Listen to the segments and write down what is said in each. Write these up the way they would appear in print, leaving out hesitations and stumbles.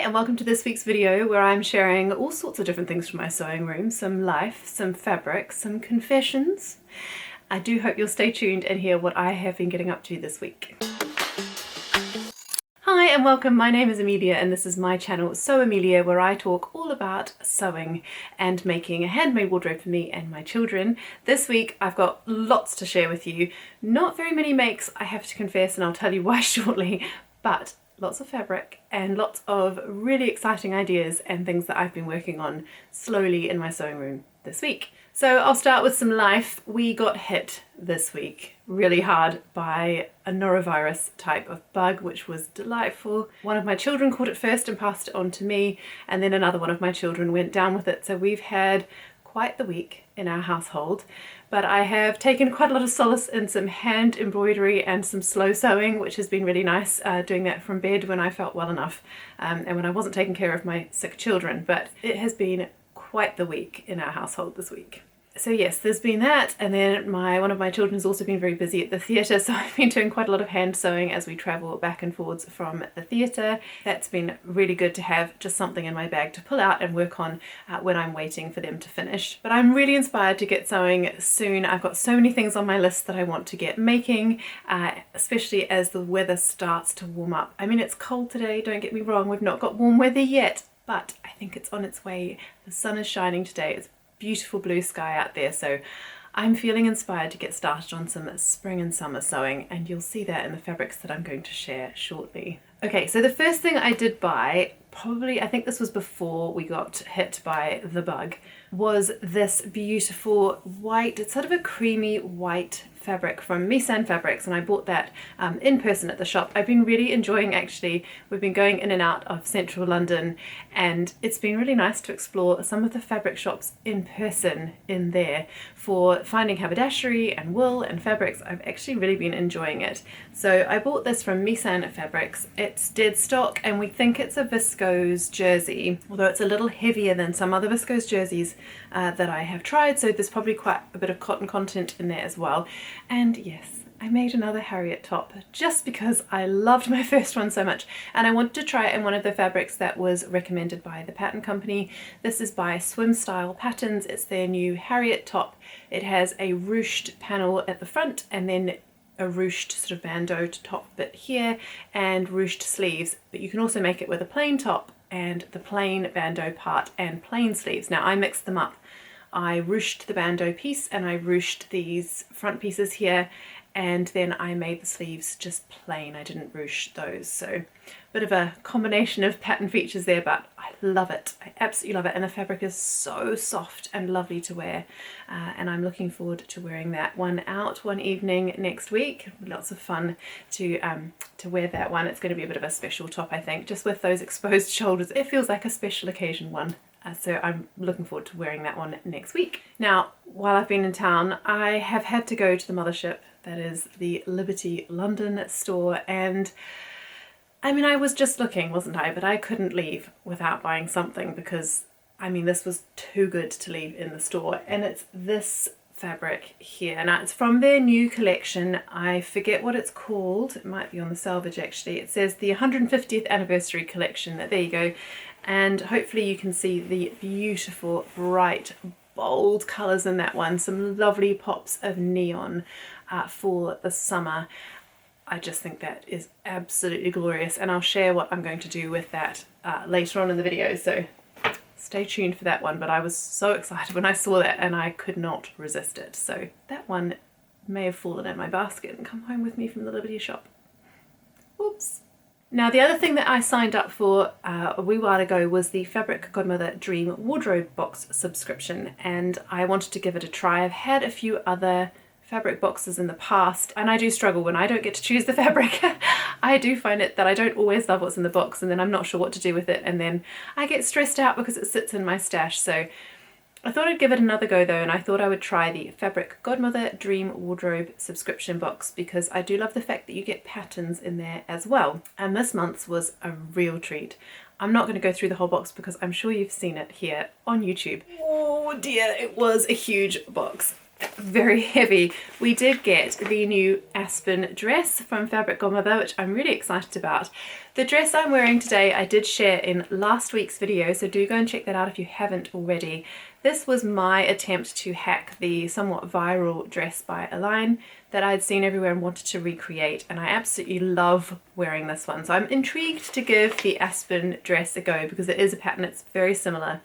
and welcome to this week's video where I'm sharing all sorts of different things from my sewing room, some life, some fabric, some confessions. I do hope you'll stay tuned and hear what I have been getting up to this week. Hi and welcome, my name is Amelia and this is my channel Sew Amelia, where I talk all about sewing and making a handmade wardrobe for me and my children. This week I've got lots to share with you. Not very many makes, I have to confess, and I'll tell you why shortly, but lots of fabric and lots of really exciting ideas and things that I've been working on slowly in my sewing room this week. So I'll start with some life. We got hit this week really hard by a norovirus type of bug, which was delightful. One of my children caught it first and passed it on to me, and then another one of my children went down with it. So we've had quite the week in our household, but I have taken quite a lot of solace in some hand embroidery and some slow sewing, which has been really nice, doing that from bed when I felt well enough and when I wasn't taking care of my sick children. But it has been quite the week in our household this week. So yes, there's been that, and then one of my children has also been very busy at the theatre, so I've been doing quite a lot of hand sewing as we travel back and forwards from the theatre. That's been really good to have just something in my bag to pull out and work on when I'm waiting for them to finish. But I'm really inspired to get sewing soon. I've got so many things on my list that I want to get making, especially as the weather starts to warm up. I mean, it's cold today, don't get me wrong, we've not got warm weather yet, but I think it's on its way. The sun is shining today. It's beautiful blue sky out there, so I'm feeling inspired to get started on some spring and summer sewing, and you'll see that in the fabrics that I'm going to share shortly. Okay, so the first thing I did buy, probably I think this was before we got hit by the bug, was this beautiful white, it's sort of a creamy white fabric from Aspen Fabrics, and I bought that in person at the shop. I've been really enjoying, actually, we've been going in and out of central London, and it's been really nice to explore some of the fabric shops in person in there for finding haberdashery and wool and fabrics. I've actually really been enjoying it. So I bought this from Aspen Fabrics. It's dead stock, and we think it's a viscose jersey, although it's a little heavier than some other viscose jerseys that I have tried, so there's probably quite a bit of cotton content in there as well. And yes, I made another Harriet top just because I loved my first one so much, and I wanted to try it in one of the fabrics that was recommended by the pattern company. This is by Swim Style Patterns. It's their new Harriet top. It has a ruched panel at the front and then a ruched sort of bandeau top bit here and ruched sleeves, but you can also make it with a plain top and the plain bandeau part and plain sleeves. Now I mixed them up. I ruched the bandeau piece and I ruched these front pieces here, and then I made the sleeves just plain. I didn't ruche those, so a bit of a combination of pattern features there, but I love it. I absolutely love it, and the fabric is so soft and lovely to wear, and I'm looking forward to wearing that one out one evening next week. Lots of fun to wear that one. It's going to be a bit of a special top, I think, just with those exposed shoulders. It feels like a special occasion one. So I'm looking forward to wearing that one next week. Now, while I've been in town, I have had to go to the mothership, that is the Liberty London store, and I mean, I was just looking, wasn't I? But I couldn't leave without buying something because, I mean, this was too good to leave in the store, and it's this fabric here. Now, it's from their new collection. I forget what it's called. It might be on the selvage, actually. It says the 150th anniversary collection. There you go. And hopefully you can see the beautiful, bright, bold colours in that one. Some lovely pops of neon for the summer. I just think that is absolutely glorious, and I'll share what I'm going to do with that later on in the video, so stay tuned for that one. But I was so excited when I saw that and I could not resist it. So that one may have fallen in my basket and come home with me from the Liberty shop. Oops. Now, the other thing that I signed up for a wee while ago was the Fabric Godmother Dream Wardrobe Box subscription, and I wanted to give it a try. I've had a few other fabric boxes in the past, and I do struggle when I don't get to choose the fabric. I do find it that I don't always love what's in the box, and then I'm not sure what to do with it, and then I get stressed out because it sits in my stash. So I thought I'd give it another go though, and I thought I would try the Fabric Godmother Dream Wardrobe subscription box because I do love the fact that you get patterns in there as well. And this month's was a real treat. I'm not going to go through the whole box because I'm sure you've seen it here on YouTube. Oh dear, it was a huge box. very heavy. We did get the new Aspen dress from Fabric Godmother, which I'm really excited about. The dress I'm wearing today I did share in last week's video, so do go and check that out if you haven't already. This was my attempt to hack the somewhat viral dress by Align that I'd seen everywhere and wanted to recreate, and I absolutely love wearing this one. So I'm intrigued to give the Aspen dress a go because it is a pattern that's very similar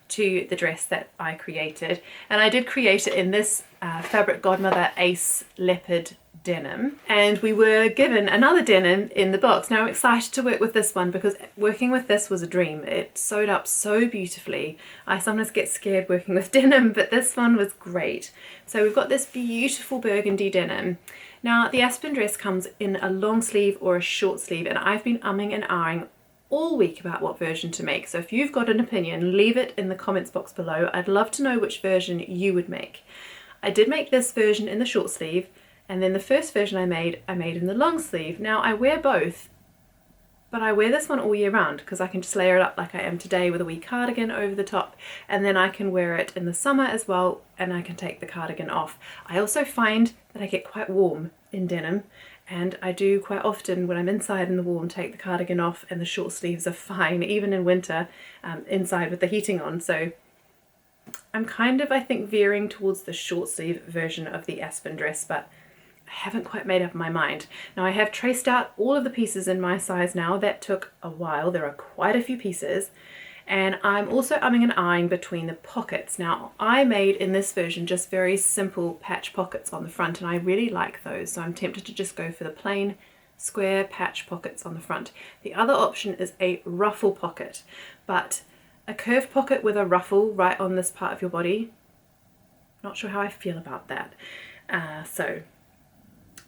to the dress that I created, and I did create it in this Fabric Godmother Ace Leopard denim, and we were given another denim in the box. Now I'm excited to work with this one because working with this was a dream. It sewed up so beautifully. I sometimes get scared working with denim, but this one was great. So we've got this beautiful burgundy denim. Now the Aspen dress comes in a long sleeve or a short sleeve, and I've been umming and ahhing all week about what version to make. So if you've got an opinion, leave it in the comments box below. I'd love to know which version you would make. I did make this version in the short sleeve, and then the first version I made in the long sleeve. Now I wear both, but I wear this one all year round because I can just layer it up like I am today with a wee cardigan over the top, and then I can wear it in the summer as well, and I can take the cardigan off. I also find that I get quite warm in denim, and I do quite often when I'm inside in the warm take the cardigan off, and the short sleeves are fine even in winter inside with the heating on. So I'm kind of, I think, veering towards the short sleeve version of the Aspen dress, but I haven't quite made up my mind. Now I have traced out all of the pieces in my size now. That took a while. There are quite a few pieces. And I'm also umming and ahhing between the pockets. Now I made in this version just very simple patch pockets on the front, and I really like those, so I'm tempted to just go for the plain square patch pockets on the front. The other option is a ruffle pocket, but a curved pocket with a ruffle right on this part of your body, not sure how I feel about that. So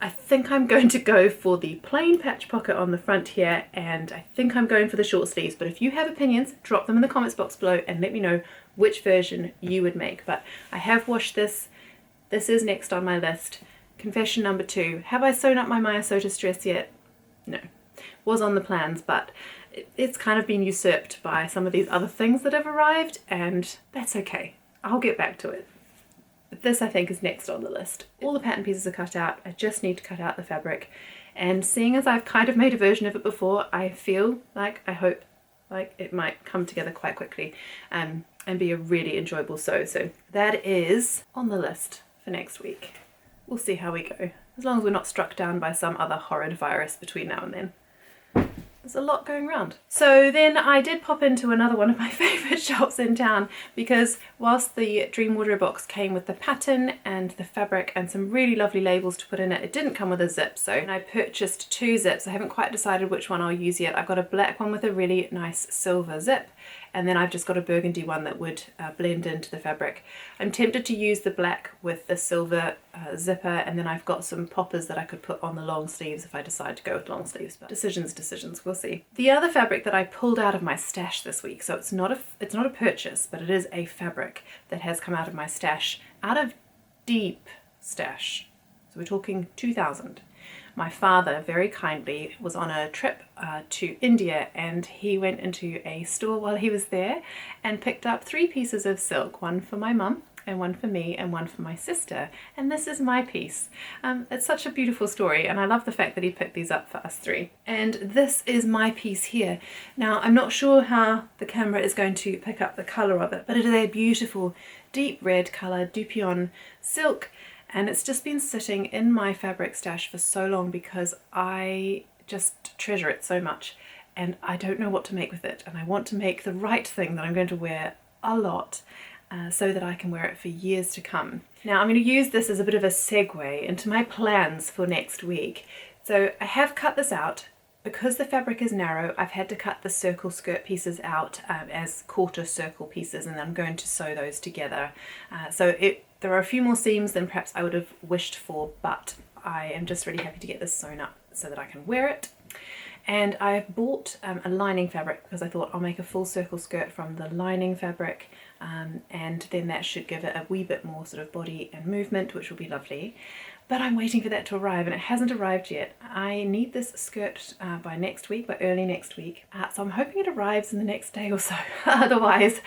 I think I'm going to go for the plain patch pocket on the front here, and I think I'm going for the short sleeves. But if you have opinions, drop them in the comments box below and let me know which version you would make. But I have washed this. This is next on my list. Confession number 2. Have I sewn up my Maya Sotis dress yet? No. Was on the plans, but it's kind of been usurped by some of these other things that have arrived, and that's okay. I'll get back to it. But this I think is next on the list. All the pattern pieces are cut out. I just need to cut out the fabric. And seeing as I've kind of made a version of it before, I feel like, I hope, like it might come together quite quickly and be a really enjoyable sew. So that is on the list for next week. We'll see how we go. As long as we're not struck down by some other horrid virus between now and then. There's a lot going around. So then I did pop into another one of my favourite shops in town, because whilst the Dream Wardrobe box came with the pattern and the fabric and some really lovely labels to put in it, it didn't come with a zip. So I purchased 2 zips. I haven't quite decided which one I'll use yet. I've got a black one with a really nice silver zip, and then I've just got a burgundy one that would blend into the fabric. I'm tempted to use the black with the silver zipper, and then I've got some poppers that I could put on the long sleeves if I decide to go with long sleeves, but decisions, we'll see. The other fabric that I pulled out of my stash this week, so it's not a purchase, but it is a fabric that has come out of my stash, out of deep stash. So we're talking 2000. My father very kindly was on a trip to India, and he went into a store while he was there and picked up 3 pieces of silk, one for my mum and one for me and one for my sister, and this is my piece. It's such a beautiful story, and I love the fact that he picked these up for us 3. And this is my piece here. Now I'm not sure how the camera is going to pick up the colour of it, but it is a beautiful deep red colour Dupion silk. And it's just been sitting in my fabric stash for so long because I just treasure it so much, and I don't know what to make with it, and I want to make the right thing that I'm going to wear a lot so that I can wear it for years to come. Now I'm going to use this as a bit of a segue into my plans for next week. So I have cut this out. Because the fabric is narrow, I've had to cut the circle skirt pieces out as quarter circle pieces, and I'm going to sew those together. There are a few more seams than perhaps I would have wished for, but I am just really happy to get this sewn up so that I can wear it. And I've bought a lining fabric because I thought I'll make a full circle skirt from the lining fabric, and then that should give it a wee bit more sort of body and movement, which will be lovely. but I'm waiting for that to arrive and it hasn't arrived yet. I need this skirt by next week, by early next week. So I'm hoping it arrives in the next day or so. Otherwise,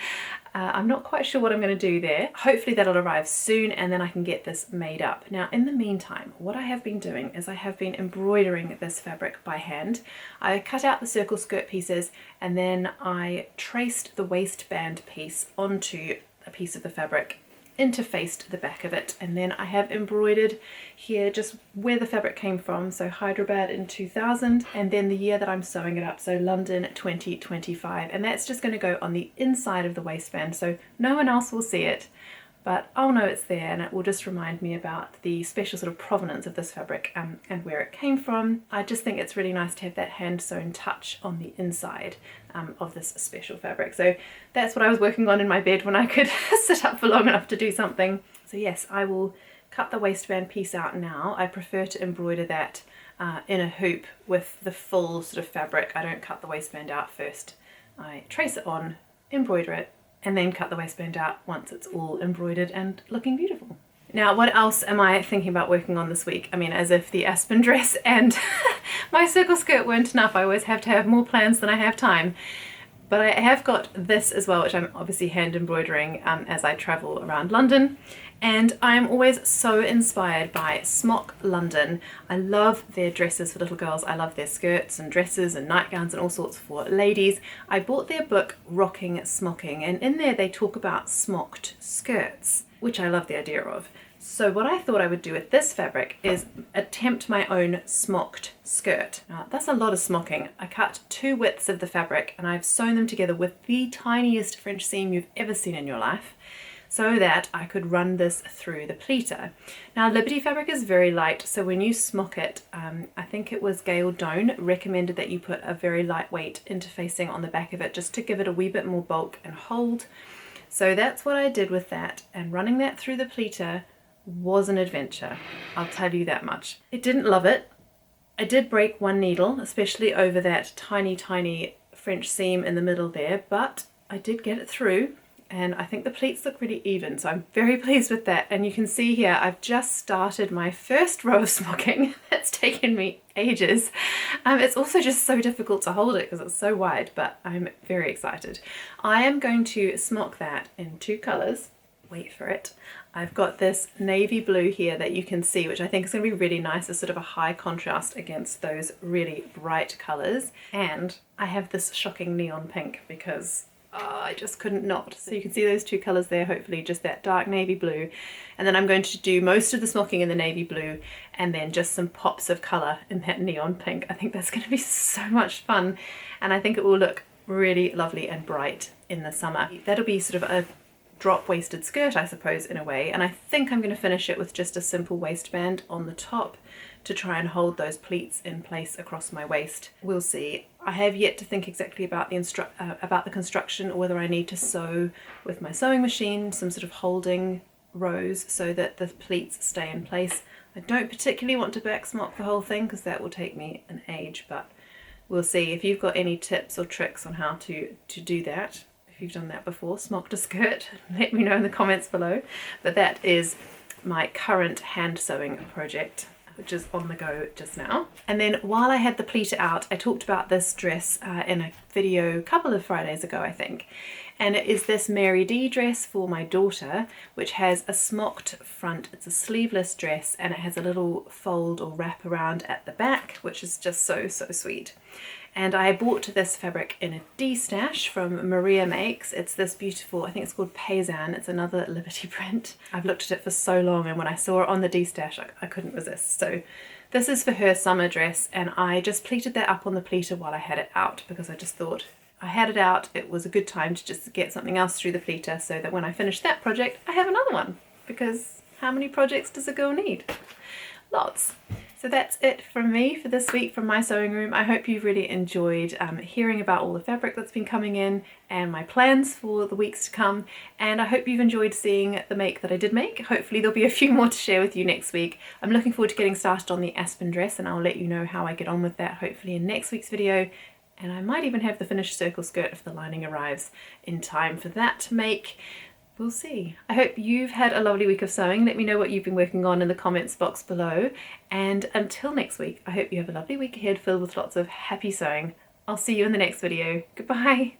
I'm not quite sure what I'm going to do there. Hopefully that'll arrive soon and then I can get this made up. Now, in the meantime, what I have been doing is I have been embroidering this fabric by hand. I cut out the circle skirt pieces and then I traced the waistband piece onto a piece of the fabric, interfaced the back of it, and then I have embroidered here just where the fabric came from, so Hyderabad in 2000 and then the year that I'm sewing it up, so London 2025, and that's just going to go on the inside of the waistband so no one else will see it, but I'll know it's there and it will just remind me about the special sort of provenance of this fabric and where it came from. I just think it's really nice to have that hand sewn touch on the inside of this special fabric. So that's what I was working on in my bed when I could sit up for long enough to do something. So yes, I will cut the waistband piece out now. I prefer to embroider that in a hoop with the full sort of fabric. I don't cut the waistband out first. I trace it on, embroider it, and then cut the waistband out once it's all embroidered and looking beautiful. Now, what else am I thinking about working on this week? I mean, as if the Aspen dress and my circle skirt weren't enough. I always have to have more plans than I have time. But I have got this as well, which I'm obviously hand embroidering as I travel around London. And I'm always so inspired by Smock London. I love their dresses for little girls. I love their skirts and dresses and nightgowns and all sorts for ladies. I bought their book Rocking Smocking, and in there they talk about smocked skirts, which I love the idea of. So what I thought I would do with this fabric is attempt my own smocked skirt. Now that's a lot of smocking. I cut 2 widths of the fabric and I've sewn them together with the tiniest French seam you've ever seen in your life, so that I could run this through the pleater. Now Liberty fabric is very light, so when you smock it, I think it was Gail Doan recommended that you put a very lightweight interfacing on the back of it just to give it a wee bit more bulk and hold. So that's what I did with that, and running that through the pleater was an adventure, I'll tell you that much. I didn't love it. I did break one needle, especially over that tiny French seam in the middle there, but I did get it through. And I think the pleats look really even, so I'm very pleased with that. And you can see here I've just started my first row of smocking. That's taken me ages. It's also just so difficult to hold it because it's so wide, but I'm very excited. I am going to smock that in 2 colours. Wait for it. I've got this navy blue here that you can see, which I think is going to be really nice as sort of a high contrast against those really bright colours. And I have this shocking neon pink because I just couldn't not. So you can see those 2 colours there, hopefully just that dark navy blue. And then I'm going to do most of the smocking in the navy blue and then just some pops of colour in that neon pink. I think that's going to be so much fun. And I think it will look really lovely and bright in the summer. That'll be sort of a drop-waisted skirt, I suppose, in a way. And I think I'm going to finish it with just a simple waistband on the top to try and hold those pleats in place across my waist. We'll see. I have yet to think exactly about the construction, or whether I need to sew with my sewing machine some sort of holding rows so that the pleats stay in place. I don't particularly want to back smock the whole thing because that will take me an age, but we'll see. If you've got any tips or tricks on how to do that, if you've done that before, smocked a skirt, let me know in the comments below. But that is my current hand sewing project, which is on the go just now. And then while I had the pleater out, I talked about this dress in a video a couple of Fridays ago, I think. And it is this Mary D dress for my daughter, which has a smocked front. It's a sleeveless dress and it has a little fold or wrap around at the back, which is just so sweet. And I bought this fabric in a D-stash from Maria Makes. It's this beautiful, I think it's called Paysan. It's another Liberty print. I've looked at it for so long, and when I saw it on the D-stash, I couldn't resist. So this is for her summer dress, and I just pleated that up on the pleater while I had it out, because I just thought I had it out. It was a good time to just get something else through the pleater so that when I finish that project, I have another one. Because how many projects does a girl need? Lots. So that's it from me for this week from my sewing room. I hope you've really enjoyed hearing about all the fabric that's been coming in and my plans for the weeks to come. And I hope you've enjoyed seeing the make that I did make. Hopefully there'll be a few more to share with you next week. I'm looking forward to getting started on the Aspen dress, and I'll let you know how I get on with that hopefully in next week's video. And I might even have the finished circle skirt if the lining arrives in time for that to make. we'll see. I hope you've had a lovely week of sewing. Let me know what you've been working on in the comments box below. And until next week, I hope you have a lovely week ahead filled with lots of happy sewing. I'll see you in the next video. Goodbye.